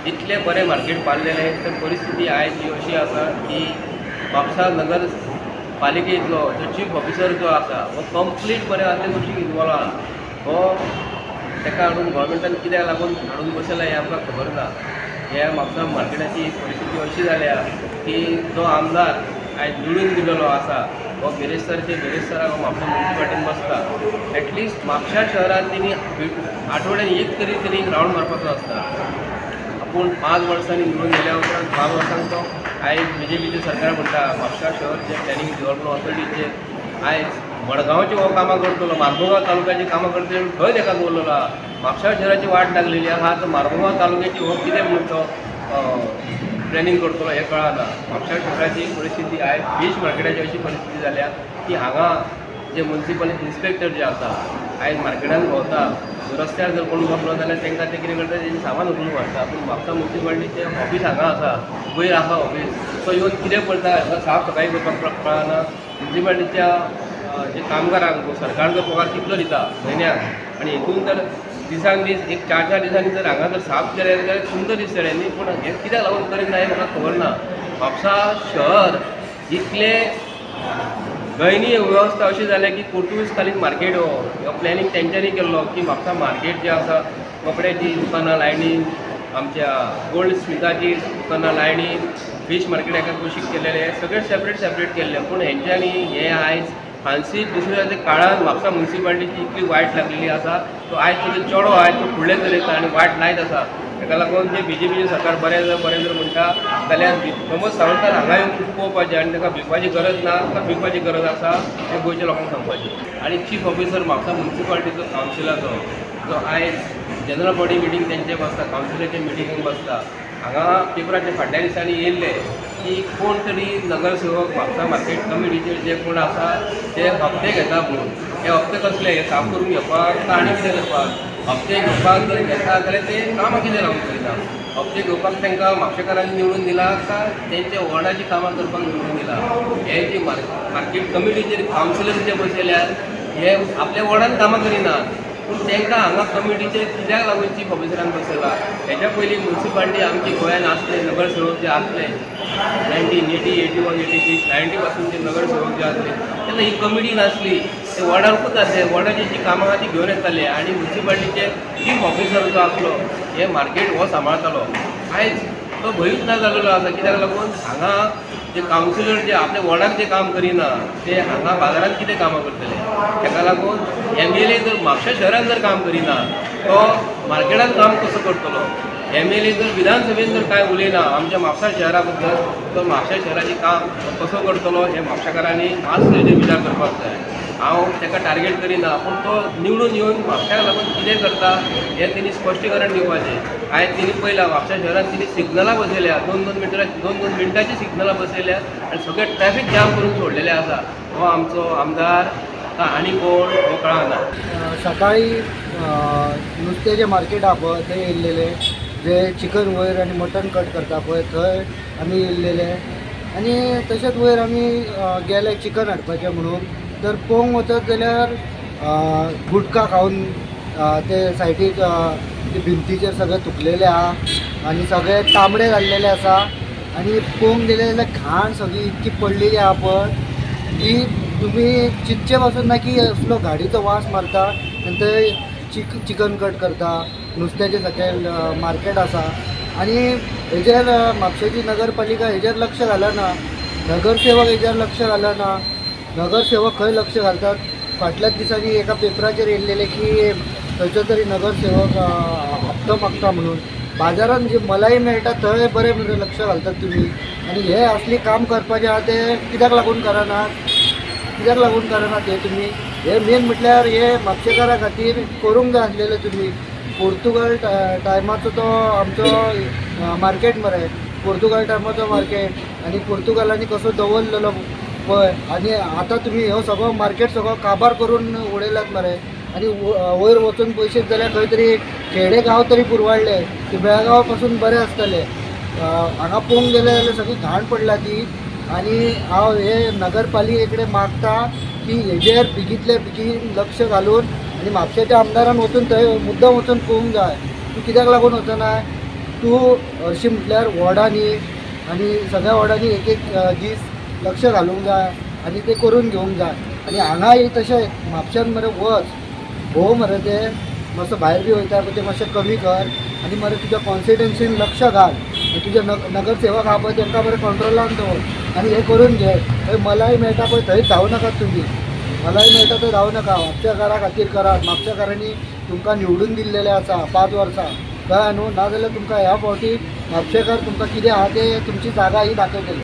इतले बरे मार्केट बांदलेले तर परिस्थिती आयज ही अशी आसा की म्हापसा नगर पालिकेंतलो जो चीफ ऑफिसर जो आसा हो कंप्लीट बरे आदले गोष्टी इनवॉल्व आहा हो ताका हाडून गव्हर्मेंटान कित्याक लागून हाडून बसयला हें आमकां खबर ना। ह्या म्हापसा मार्केटाची परिस्थिती अशी जाल्या की जो आमदार आयज निवडून दिलेलो आसा हो बेरेस्ताराक हो म्हापसा म्युनिसिपालिटीन बसता। एटलिस्ट म्हापशा शहरात तेणी आठवड्यान एक तरी तेणी रावंड मारपाचो आसता। आपूण 5 वर्सांनी निवडून गेल्या उपरांत 5 वर्सांक तो आयज BJPचें सरकार म्हणटा म्हापशा शहर जे प्लॅनिंग डेव्हलपमेंट ऑथॉरिटीचे आयज मडगांवचे हो कामां करतलो, मार्मुगांव तालुक्याची कामां करतलो खंय ताका दवरलेलो आहा। म्हापशा शहराची वाट लागलेली आहा तर मार्मुगांव तालुक्याची हो कितें म्हणून तो प्लॅनिंग करतलो हें कळना। म्हापशा शहराची परिस्थिती आयज फिश मार्केटाची अशी परिस्थिती जाल्या की हांगा जे म्युनिसिपल इन्स्पेक्टर जे आसा आयज मार्केटान भोंवता, रस्त्यार जर कोण बसलो जाल्यार तांकां ते कितें करता तेजें सामान उखलून व्हरता। पूण म्हापसा म्युनिसिपालिटीचें ऑफीस हांगा आसा, वयर आसा ऑफीस, तो येवन कितें करता हांगा साफ सफाई करपाक कळना। म्युनिसिपालिटीच्या जे कामगारांक सरकार जर पगार कितलो दिता म्हयन्याक आनी हितून जर दिसाक दीस एक 4-4 दिसांनी जर हांगा जर साफ केलें जाल्यार सुंदर दिसतलें न्ही। पूण हें कित्याक लागून करीत ना हें म्हाका खबर ना। म्हापसा शहर इतले दयनीय वेवस्था अशी जाल्या की पोर्तुगीज कालीन मार्केट हो प्लॅनिंग तेंच्यांनी केल्लो की म्हापसा मार्केट जे आसा कपड्याची दुकानां लायनीन, आमच्या गोल्ड स्मिथाची दुकानां लायनीन, फिश मार्केट हाका कुशीक केलेले हे सगळे सेपरेट केल्ले। पूण हेंच्यांनी हे आयज हांसी दुसऱ्या काळान म्हापसा म्युनिसिपालिटीची इतली वायट लागलेली आसा तो आयज तो चेडो आयज तो फुडले चलयता आनी वायट लायत आसा। ताका लागून जे BJPचें सरकार बरें जर म्हणटा जाल्यार प्रमोद सावंतान हांगा येवन पळोवपाचें आनी ताका भिवपाची गरज ना, ताका भिवपाची गरज आसा हें गोंयच्या लोकांक सांगपाचें। आनी चीफ ऑफिसर म्हापसा म्युनिसिपालिटीचो कावन्सिलाचो जो आयज जनरल बॉडी मिटींग तेंचे बसता, कावन्सिलाचे मिटींग बसता, हांगा पेपराचे फाटल्या दिसांनी येयल्ले की कोण तरी नगरसेवक म्हापसा मार्केट कमिटीचे जे कोण आसा ते हप्ते घेता म्हणून। हे हप्ते कसले हे साफ करून घेवपाक काय आनी कितें करपाक? हप्ते घेवपाक जर घेता जाल्यार ते कामां कितें लागून करिना? हप्ते घेवपाक तांकां म्हापशेकारांनी निवडून दिला काय तेंच्या वॉर्डाची कामां करपाक निवडून दिला? हे जे मार्केट कमिटीचे कावन्सिलर जे बसयल्यात हे आपल्या वॉर्डान कामां करिना पूण तांकां हांगा कमिटीचे कित्याक लागून चीफ ऑफिसरान बसयला? हेच्या पयलीं म्युनिसिपालिटी आमची गोंयान आसले नगरसेवक जे आसले 1980, 81, 86, 90 पासूनचे नगरसेवक जे आसले तेन्ना ही कमिटी नासली, ते वॉर्डारूच आसले, वॉर्डाची जी कामां आहा ती घेवन येताले आनी म्युनिसिपालिटीचे चीफ ऑफिसर जो आसलो हे मार्केट हो सांबाळतालो। आयज तो भंयूच ना जाल्लो आसा कित्याक लागून हांगा जे कावन्सिलर जे आपल्या वॉर्डाक जे काम करिना ते हांगा बाजारांत कितें कामां करतले? ताका लागून MLA जर म्हापशा शहरान जर काम करिना तो मार्केटान काम कसो करतलो? MLA जर विधानसभेन जर कांय उलयना आमच्या म्हापसा शहरा बद्दल तो म्हापशा शहराचें काम कसो करतलो हे म्हापशाकारांनी मातसो हेजेर विचार करपाक जाय। हांव ताका टार्गेट करिना पूण तो निवडून येवन म्हापशाक लागून कितें करता हें तेणी स्पश्टीकरण दिवपाचें। आयज तेणी पळयलां म्हापशा शहरान तेणी सिग्नलां बसयल्या, 2-2 मिनटांची सिग्नलां बसयल्या आनी सगळे ट्रॅफीक जाम करून सोडलेले आसा। हो आमचो आमदार आनी कोण हो कळना। सकाळी नुस्त्याचें मार्केट आहा पळय थंय येयल्लेले जे चिकन वयर आनी मटन कट करता पळय थंय आमी येयल्लेले आनी तशेंच वयर आमी गेले चिकन हाडपाचें म्हणून तर पळोवंक वचत जाल्यार गुटखा खावन ते सायडीक ते भिंतीचेर सगळे थुकलेले आहा आनी सगळे तांबडे जाल्लेले आसा आनी पळोवंक गेले जाल्यार घाण सगळी इतकी पडलेली आहा पळय की तुमी चिंतचे पासून ना की असलो गाडीचो वास मारता आनी थंय चिकन कट करता, नुस्त्याचें सकयल मार्केट आसा आनी हेजेर म्हापशेची नगरपालिका हेजेर लक्ष घालना, नगरसेवक हेजेर लक्ष घालना। नगरसेवक खंय लक्ष घालतात? फाटल्याच दिसांनी एका पेपराचेर येयल्लेले की खंयचो तरी नगरसेवक हप्तो मागता म्हणून। बाजारान जी मलाई मेळटा थंय बरें म्हणजे लक्ष घालतात तुमी आनी हे असली काम करपाचें आहा ते कित्याक लागून करनात? कित्याक लागून करनात हे तुमी? हे मेन म्हटल्यार हे म्हापशेकारा खातीर करूंक जाय आसलेले तुमी। पोर्तुगल टायमाचो तो आमचो मार्केट मरे, पोर्तुगल टायमाचो मार्केट आनी पोर्तुगालांनी कसो दवरलेलो पळय आनी आतां तुमी हो सगळो मार्केट सगळो काबार करून उडयल्यात मरे आनी वयर वचून पयशे जाल्यार खंय तरी खेडे गांव तरी पुरवाडले की बेळगांव पासून बरें आसतले। हांगा पळोवंक गेले जाल्यार सगळी घाण पडला ती आनी हांव हे नगरपालिके कडेन मागता की हेजेर बेगींतले बेगीन लक्ष घालून आनी म्हापशेच्या आमदारान वचून थंय मुद्दम वचून पळोवंक जाय। तूं कित्याक लागून वचना? तूं हरशीं म्हटल्यार वॉर्डांनी आनी सगळ्या वॉर्डांनी एक एक दीस लक्ष घालूंक जाय आनी ते करून घेवंक जाय. आनी हांगाय तशें म्हापशान मरे वच भोव मरे ते मातसो भायर बी वयता पळय ते मातशें कमी कर आनी मरे तुज्या कॉन्स्टिट्युन्सीन लक्ष घाल आनी तुजे नगरसेवक आहा पळय तांकां बरें कंट्रोलान दवर आनी हें करून घे. थंय मलाई मेळटा पळय थंय धांव नाकात तुमी. मलाई मेळटा थंय धांव नाका. म्हापशेकारा खातीर करात. म्हापशेकारांनी तुमकां निवडून दिल्लेले आसा 5 वर्सां कळ्ळें न्हू. नाजाल्यार तुमकां ह्या फावटी म्हापशेकार तुमकां कितें आहा ते तुमची जागा ही दाखयतली.